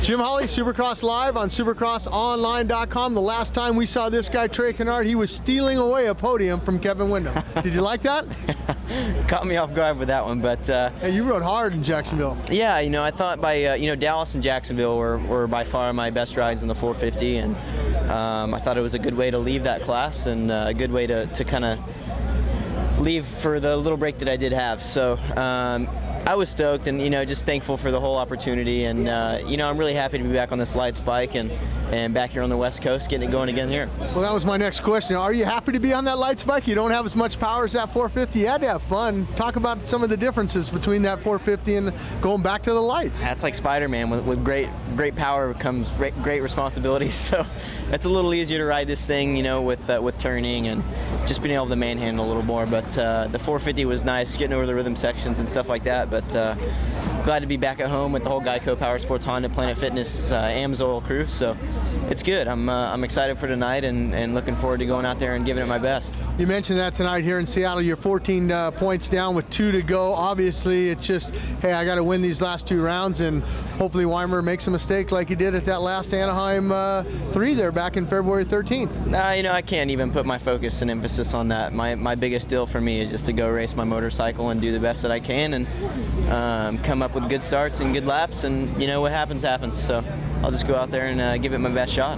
Jim Holley, Supercross Live on supercrossonline.com. The last time we saw this guy, Trey Canard, he was stealing away a podium from Kevin Windham. Did you like that? Caught me off guard with that one, but hey, you rode hard in Jacksonville. Yeah, you know, I thought by Dallas and Jacksonville were by far my best rides in the 450, and I thought it was a good way to leave that class and a good way to kind of leave for the little break that I did have. So I was stoked and, just thankful for the whole opportunity, and I'm really happy to be back on this lights bike and back here on the West Coast, getting it going again here. Well, that was my next question. Are you happy to be on that lights bike? You don't have as much power as that 450. You had to have fun. Talk about some of the differences between that 450 and going back to the lights. That's like Spider-Man. With great power comes great responsibility. So it's a little easier to ride this thing, with turning and just being able to manhandle a little more. But the 450 was nice, getting over the rhythm sections and stuff like that. But glad to be back at home with the whole Geico Power Sports Honda Planet Fitness AMSOIL crew. So it's good. I'm excited for tonight and looking forward to going out there and giving it my best. You mentioned that tonight here in Seattle. You're 14 points down with 2 to go. Obviously, it's just, hey, I got to win these last 2 rounds, and hopefully Weimer makes a mistake like he did at that last Anaheim 3 there back in February 13th. I can't even put my focus and emphasis on that. My biggest deal for me is just to go race my motorcycle and do the best that I can and come up with good starts and good laps, and what happens happens. So I'll just go out there and give it my best shot.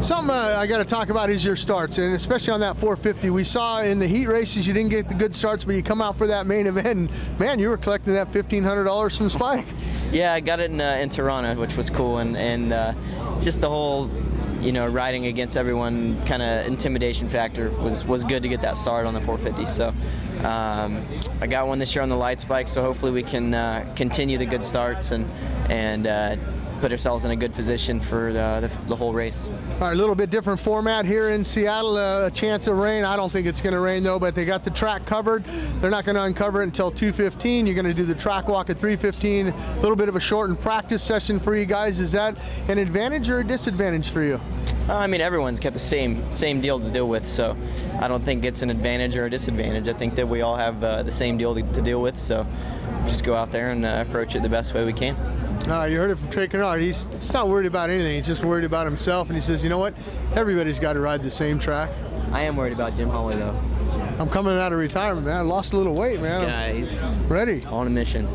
Something I got to talk about is your starts, and especially on that 450. We saw in the heat races you didn't get the good starts, but you come out for that main event, and man, you were collecting that $1,500 from Spike. Yeah, I got it in Toronto, which was cool, and just the whole riding against everyone kind of intimidation factor was good to get that start on the 450. So I got one this year on the lights bike, so hopefully we can continue the good starts and put ourselves in a good position for the whole race. All right, a little bit different format here in Seattle, a chance of rain. I don't think it's going to rain though, but they got the track covered. They're not going to uncover it until 2:15. You're going to do the track walk at 3:15. A little bit of a shortened practice session for you guys. Is that an advantage or a disadvantage for you? I mean, everyone's got the same deal to deal with, so I don't think it's an advantage or a disadvantage. I think that we all have the same deal to deal with, so just go out there and approach it the best way we can. You heard it from Trey Canard. He's not worried about anything. He's just worried about himself, and he says, you know what? Everybody's got to ride the same track. I am worried about Jim Holley, though. I'm coming out of retirement, man. I lost a little weight, man. Yeah, he's ready. On a mission.